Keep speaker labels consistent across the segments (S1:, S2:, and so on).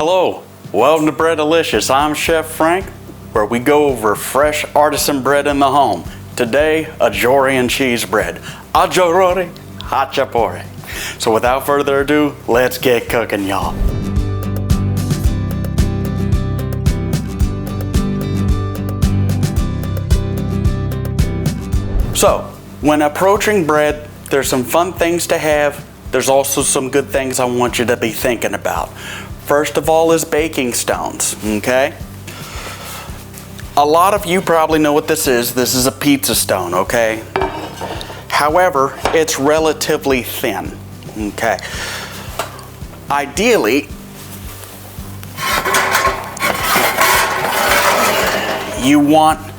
S1: Hello, welcome to Bread-a-licious. I'm Chef Frank, where we go over fresh artisan bread in the home. Today, Adjorian cheese bread. Adjorian, hachapore. So without further ado, let's get cooking, y'all. So, when approaching bread, there's some fun things to have. There's also some good things I want you to be thinking about. First of all is baking stones, okay? A lot of you probably know what this is. This is a pizza stone, okay? However, it's relatively thin, okay? Ideally, you want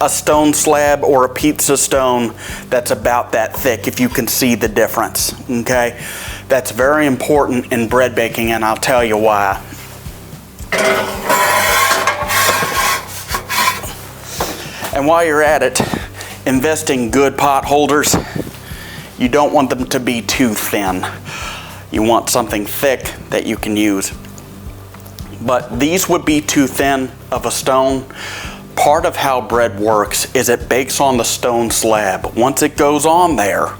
S1: a stone slab or a pizza stone that's about that thick, if you can see the difference, okay? That's very important in bread baking, and I'll tell you why. And while you're at it, invest in good pot holders. You don't want them to be too thin. You want something thick that you can use. But these would be too thin of a stone. Part of how bread works is it bakes on the stone slab. Once it goes on there,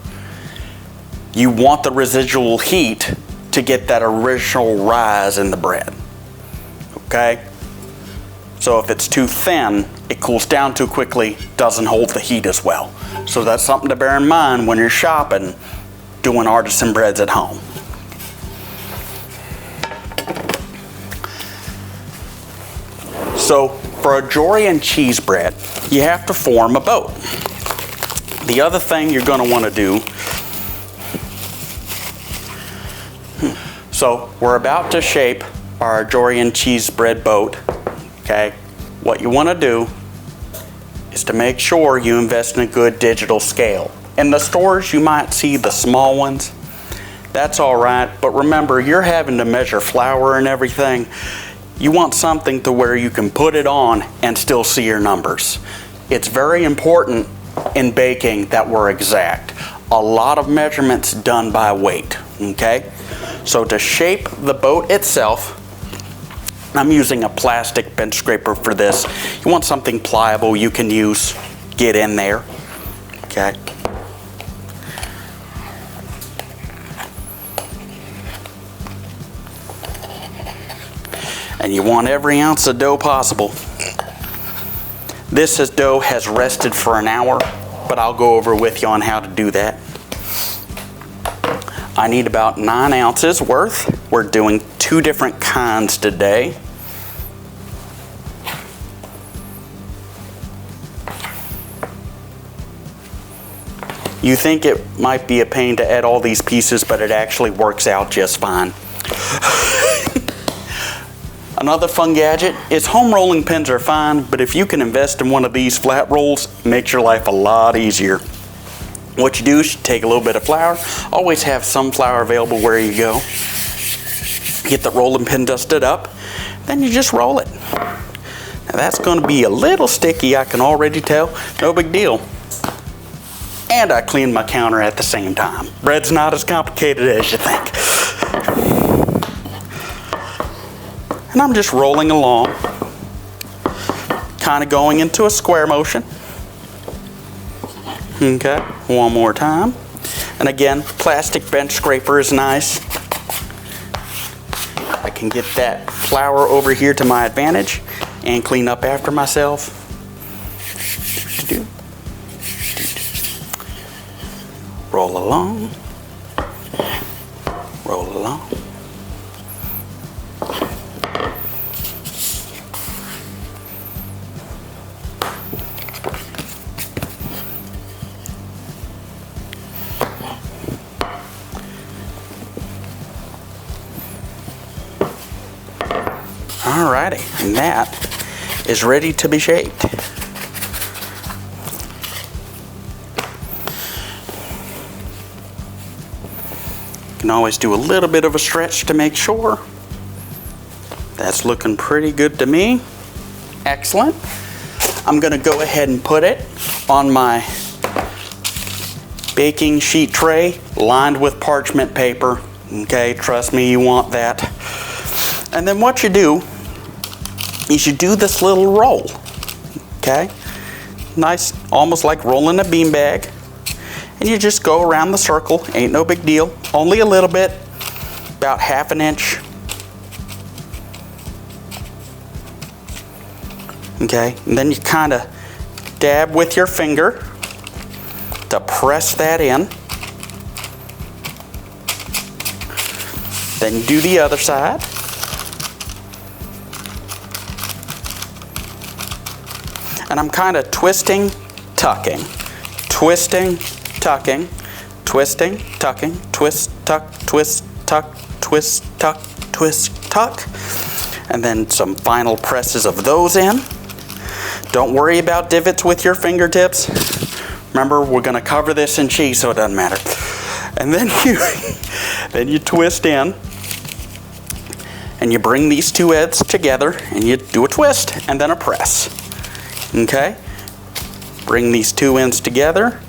S1: you want the residual heat to get that original rise in the bread, okay? So if it's too thin, it cools down too quickly, doesn't hold the heat as well. So that's something to bear in mind when you're shopping, doing artisan breads at home. So for Adjorian cheese bread, you have to form a boat. The other thing you're going to want to do, so we're about to shape our Adjorian cheese bread boat, okay? What you want to do is to make sure you invest in a good digital scale. In the stores, you might see the small ones. That's all right, but remember, you're having to measure flour and everything. You want something to where you can put it on and still see your numbers. It's very important in baking that we're exact. A lot of measurements done by weight, okay? So to shape the boat itself, I'm using a plastic bench scraper for this. You want something pliable you can use, get in there, okay? And you want every ounce of dough possible. This dough has rested for an hour, but I'll go over with you on how to do that. I need about 9 ounces worth. We're doing 2 different kinds today. You think it might be a pain to add all these pieces, but it actually works out just fine. Another fun gadget is home rolling pins are fine, but if you can invest in one of these flat rolls, it makes your life a lot easier. What you do is you take a little bit of flour. Always have some flour available where you go. Get the rolling pin dusted up, then you just roll it. Now that's going to be a little sticky, I can already tell. No big deal. And I cleaned my counter at the same time. Bread's not as complicated as you think. And I'm just rolling along, kind of going into a square motion. Okay, one more time. And again, plastic bench scraper is nice. I can get that flour over here to my advantage and clean up after myself. Roll along, roll along. Alrighty, and that is ready to be shaped. You can always do a little bit of a stretch to make sure. That's looking pretty good to me. Excellent. I'm going to go ahead and put it on my baking sheet tray lined with parchment paper. Okay, trust me, you want that. And then what you do is you do this little roll, okay? Nice, almost like rolling a beanbag. And you just go around the circle, ain't no big deal. Only a little bit, about 1/2 inch. Okay, and then you kind of dab with your finger to press that in. Then you do the other side. And I'm kind of twisting, tucking, twisting, tucking, twisting, tucking, twist, tuck, twist, tuck, twist, tuck, twist, tuck. And then some final presses of those in. Don't worry about divots with your fingertips. Remember, we're going to cover this in cheese, so it doesn't matter. And then you twist in. And you bring these two ends together and you do a twist and then a press. Okay? Bring these two ends together,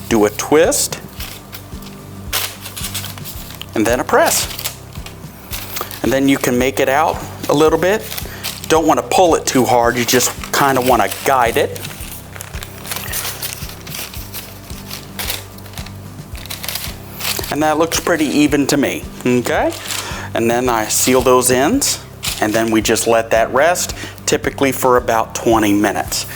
S1: do a twist, and then a press. And then you can make it out a little bit. Don't want to pull it too hard, you just kind of want to guide it. And that looks pretty even to me. Okay? And then I seal those ends, and then we just let that rest, typically for about 20 minutes.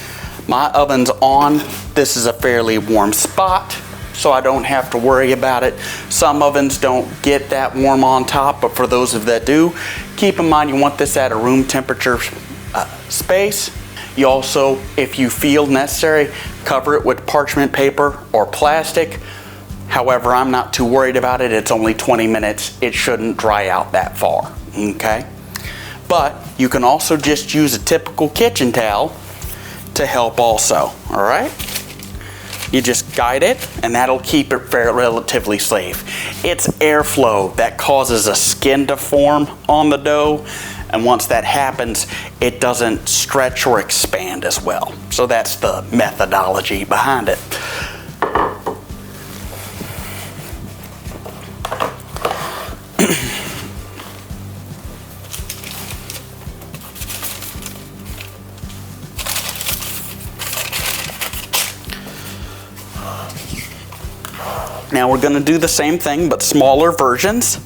S1: My oven's on. This is a fairly warm spot, so I don't have to worry about it. Some ovens don't get that warm on top, but for those of that do, keep in mind you want this at a room temperature space. You also, if you feel necessary, cover it with parchment paper or plastic. However, I'm not too worried about it. It's only 20 minutes. It shouldn't dry out that far, okay? But you can also just use a typical kitchen towel to help also, all right? You just guide it, and that'll keep it relatively safe. It's airflow that causes a skin to form on the dough, and once that happens, it doesn't stretch or expand as well. So that's the methodology behind it. Now we're going to do the same thing, but smaller versions.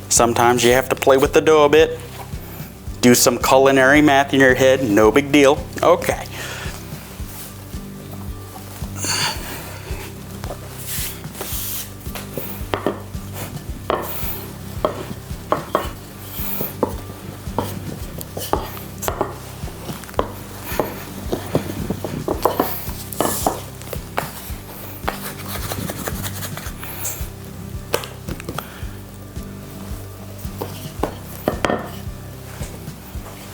S1: Sometimes you have to play with the dough a bit. Do some culinary math in your head, no big deal. Okay.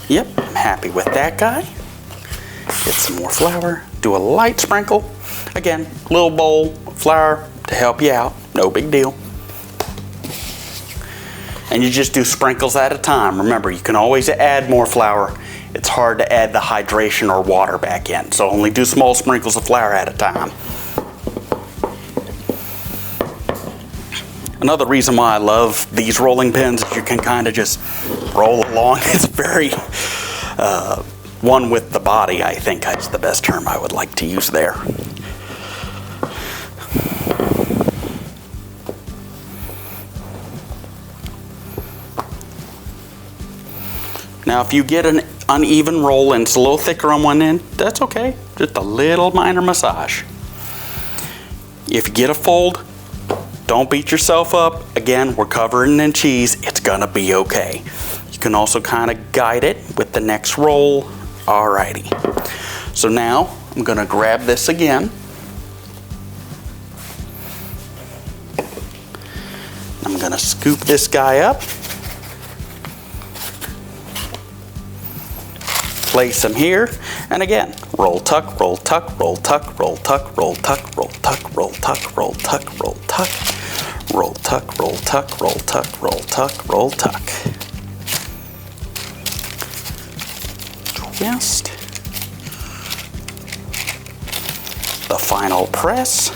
S1: Yep, I'm happy with that guy. Get some more flour, do a light sprinkle. Again, little bowl of flour to help you out, no big deal. And you just do sprinkles at a time. Remember, you can always add more flour. It's hard to add the hydration or water back in, so only do small sprinkles of flour at a time. Another reason why I love these rolling pins is you can kind of just roll along. It's very one with the body, I think is the best term I would like to use there. Now if you get an uneven roll and it's a little thicker on one end, that's okay. Just a little minor massage. If you get a fold, don't beat yourself up. Again, we're covering in cheese. It's gonna be okay. You can also kind of guide it with the next roll. Alrighty. So now I'm gonna grab this again. I'm gonna scoop this guy up. Place them here, and again, roll, tuck, roll, tuck, roll, tuck, roll, tuck, roll, tuck, roll, tuck, roll, tuck, roll, tuck, roll, tuck, roll, tuck, roll, tuck, roll, tuck, roll, tuck, roll, tuck. Twist. The final press.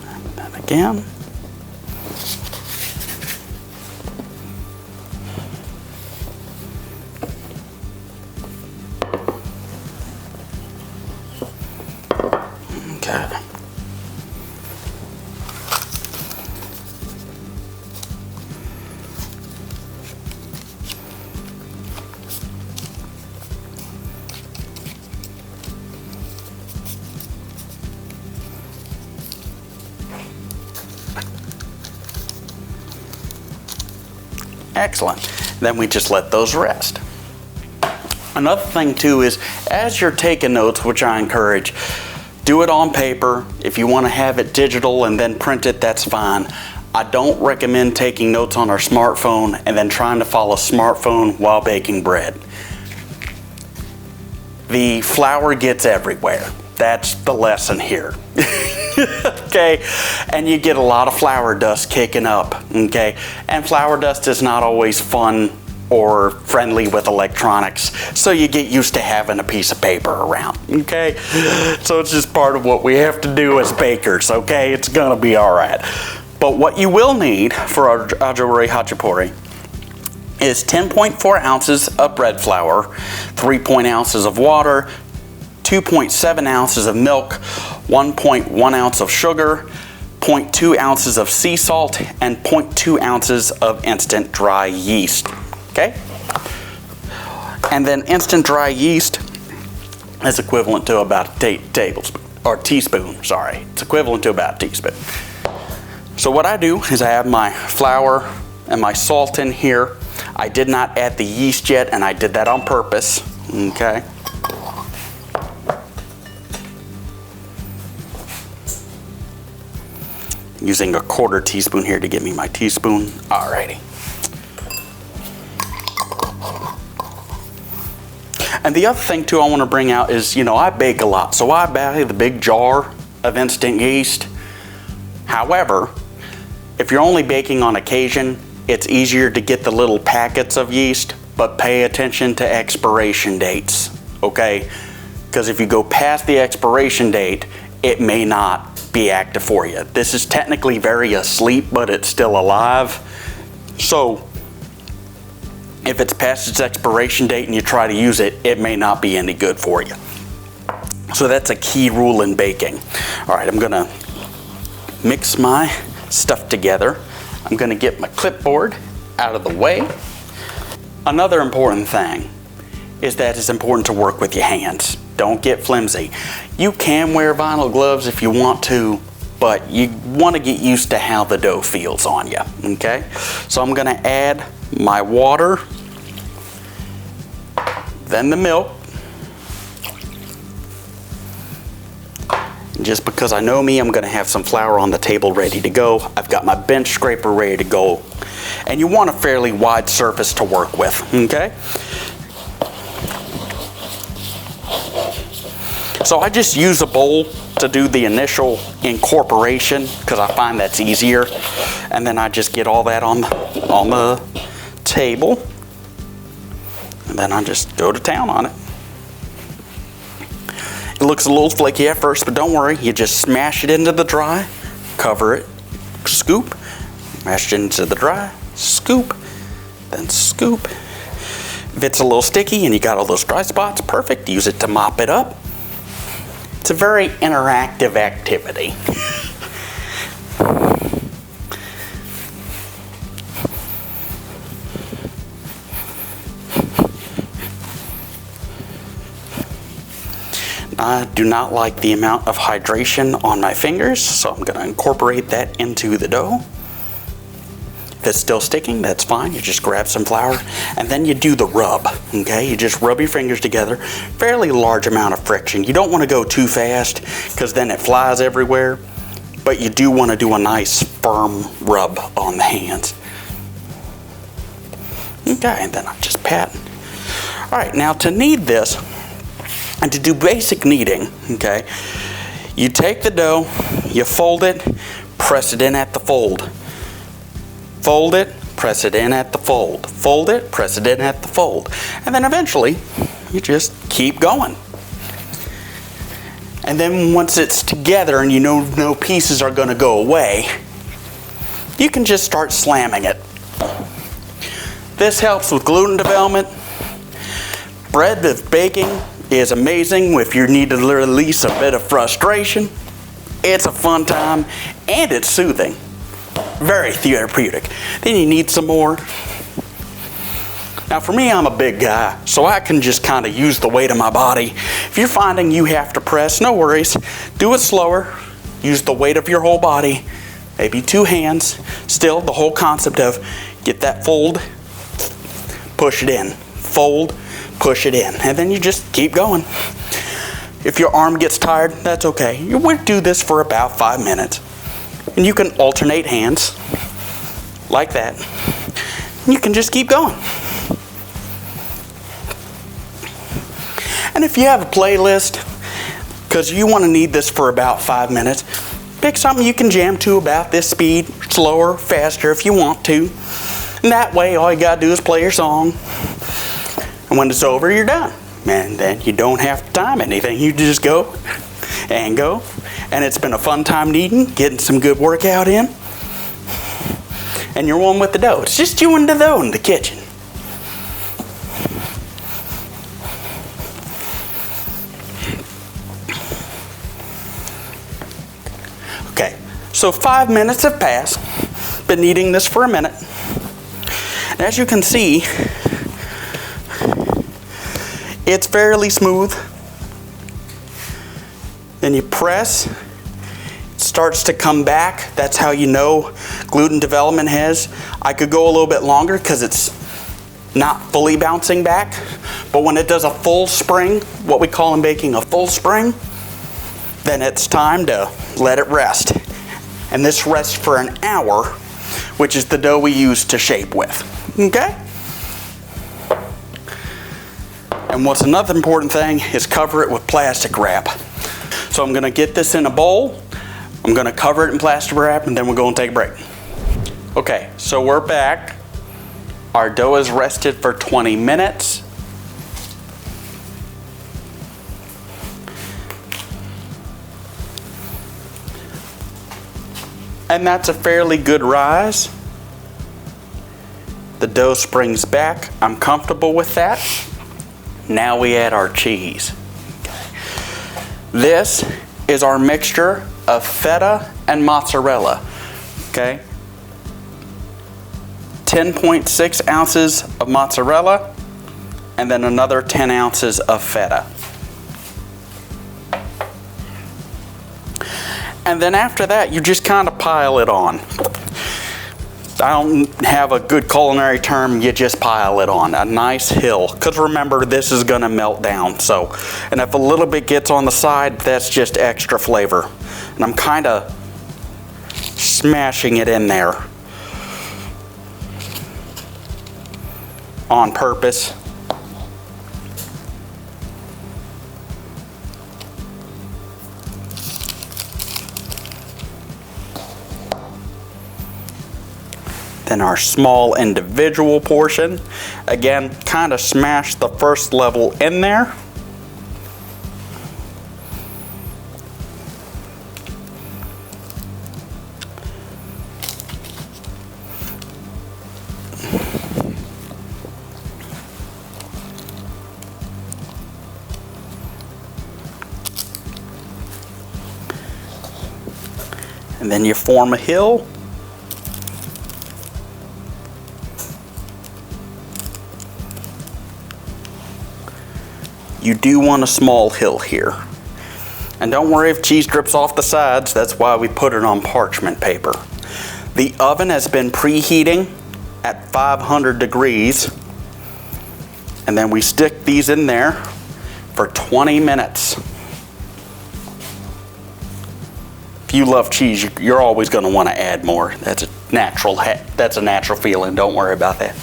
S1: And then again. Okay. Excellent. Then we just let those rest. Another thing too is, as you're taking notes, which I encourage, do it on paper. If you want to have it digital and then print it, that's fine. I don't recommend taking notes on our smartphone and then trying to follow smartphone while baking bread. The flour gets everywhere. That's the lesson here. Okay, and you get a lot of flour dust kicking up, okay? And flour dust is not always fun or friendly with electronics, so you get used to having a piece of paper around, okay? So it's just part of what we have to do as bakers, okay? It's gonna be all right. But what you will need for our Adjorian hachapuri is 10.4 ounces of bread flour, 3 ounces of water, 2.7 ounces of milk, 1.1 ounce of sugar, 0.2 ounces of sea salt, and 0.2 ounces of instant dry yeast. Okay? And then instant dry yeast is equivalent to about a tablespoon, or teaspoon, sorry. It's equivalent to about a teaspoon. So what I do is I have my flour and my salt in here. I did not add the yeast yet, and I did that on purpose, okay? Using a 1/4 teaspoon here to give me my teaspoon. Alrighty. And the other thing too I want to bring out is, you know, I bake a lot, so I buy the big jar of instant yeast. However, if you're only baking on occasion, it's easier to get the little packets of yeast, but pay attention to expiration dates, okay? Because if you go past the expiration date, it may not be active for you. This is technically very asleep, but it's still alive. So if it's past its expiration date and you try to use it, it may not be any good for you. So that's a key rule in baking. All right, I'm gonna mix my stuff together. I'm gonna get my clipboard out of the way. Another important thing is that it's important to work with your hands. Don't get flimsy. You can wear vinyl gloves if you want to, but you want to get used to how the dough feels on you, okay? So I'm gonna add my water, then the milk. Just because I know me, I'm gonna have some flour on the table ready to go. I've got my bench scraper ready to go. And you want a fairly wide surface to work with, okay? So I just use a bowl to do the initial incorporation because I find that's easier. And then I just get all that on the table. And then I just go to town on it. It looks a little flaky at first, but don't worry. You just smash it into the dry, cover it, scoop, mash it into the dry, scoop, then scoop. If it's a little sticky and you got all those dry spots, perfect. Use it to mop it up. It's a very interactive activity. I do not like the amount of hydration on my fingers, so I'm going to incorporate that into the dough. If it's still sticking, that's fine. You just grab some flour and then you do the rub, okay? You just rub your fingers together, fairly large amount of friction. You don't want to go too fast because then it flies everywhere, but you do want to do a nice firm rub on the hands. Okay, and then I just pat. All right, now to knead this, and to do basic kneading, okay, you take the dough, you fold it, press it in at the fold. Fold it, press it in at the fold. Fold it, press it in at the fold. And then eventually, you just keep going. And then once it's together and you know no pieces are going to go away, you can just start slamming it. This helps with gluten development. Bread with baking is amazing if you need to release a bit of frustration. It's a fun time and it's soothing. Very therapeutic. Then you need some more. Now for me, I'm a big guy, so I can just kind of use the weight of my body. If you're finding you have to press, no worries. Do it slower. Use the weight of your whole body. Maybe 2 hands. Still, the whole concept of get that fold, push it in. Fold, push it in. And then you just keep going. If your arm gets tired, that's okay. You would do this for about 5 minutes. And you can alternate hands like that. And you can just keep going. And if you have a playlist, because you want to knead this for about 5 minutes, pick something you can jam to about this speed, slower, faster if you want to. And that way, all you got to do is play your song. And when it's over, you're done. And then you don't have to time anything. You just go and go. And it's been a fun time kneading, getting some good workout in. And you're one with the dough. It's just you and the dough in the kitchen. Okay, so 5 minutes have passed. Been kneading this for a minute. And as you can see, it's fairly smooth. Then you press, it starts to come back. That's how you know gluten development has. I could go a little bit longer because it's not fully bouncing back. But when it does a full spring, what we call in baking a full spring, then it's time to let it rest. And this rests for an hour, which is the dough we use to shape with. Okay? And what's another important thing is cover it with plastic wrap. So I'm going to get this in a bowl. I'm going to cover it in plastic wrap, and then we'll go and take a break. Okay, so we're back. Our dough is rested for 20 minutes. And that's a fairly good rise. The dough springs back. I'm comfortable with that. Now we add our cheese. This is our mixture of feta and mozzarella. Okay? 10.6 ounces of mozzarella and then another 10 ounces of feta. And then after that, you just kind of pile it on. I don't have a good culinary term, you just pile it on. A nice hill. Because remember, this is going to melt down. So, and if a little bit gets on the side, that's just extra flavor. And I'm kind of smashing it in there on purpose. Then our small individual portion. Again, kind of smash the first level in there. And then you form a hill. You do want a small hill here. And don't worry if cheese drips off the sides, that's why we put it on parchment paper. The oven has been preheating at 500 degrees. And then we stick these in there for 20 minutes. If you love cheese, you're always going to want to add more. That's a natural feeling, don't worry about that.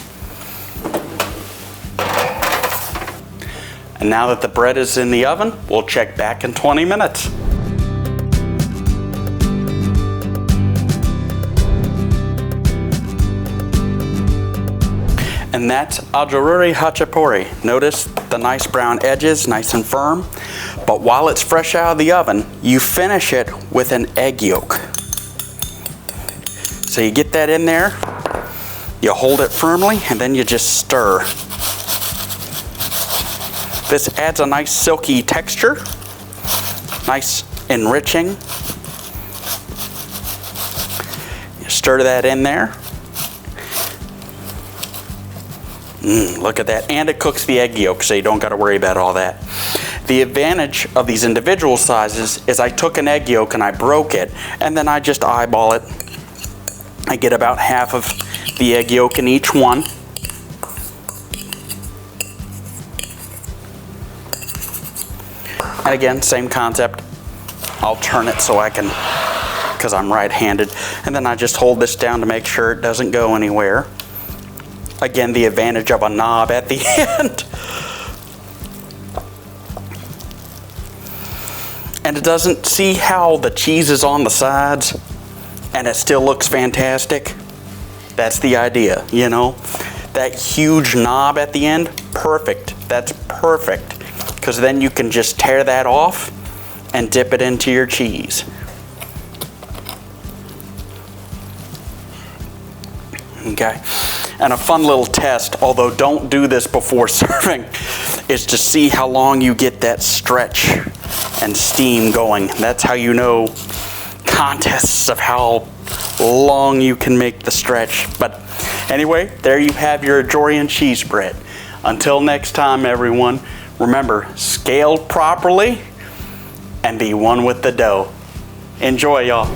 S1: And now that the bread is in the oven, we'll check back in 20 minutes. And that's Adjorian hachapuri. Notice the nice brown edges, nice and firm. But while it's fresh out of the oven, you finish it with an egg yolk. So you get that in there, you hold it firmly, and then you just stir. This adds a nice silky texture, nice enriching. You stir that in there. Look at that. And it cooks the egg yolk, so you don't got to worry about all that. The advantage of these individual sizes is I took an egg yolk and I broke it, and then I just eyeball it. I get about half of the egg yolk in each one. And again, same concept. I'll turn it so I can, because I'm right-handed. And then I just hold this down to make sure it doesn't go anywhere. Again, the advantage of a knob at the end. And it doesn't see how the cheese is on the sides and it still looks fantastic. That's the idea, you know. That huge knob at the end, perfect. That's perfect. Because then you can just tear that off and dip it into your cheese. Okay. And a fun little test, although don't do this before serving, is to see how long you get that stretch and steam going. That's how you know contests of how long you can make the stretch. But anyway, there you have your Adjorian cheese bread. Until next time, everyone, remember, scale properly and be one with the dough. Enjoy, y'all.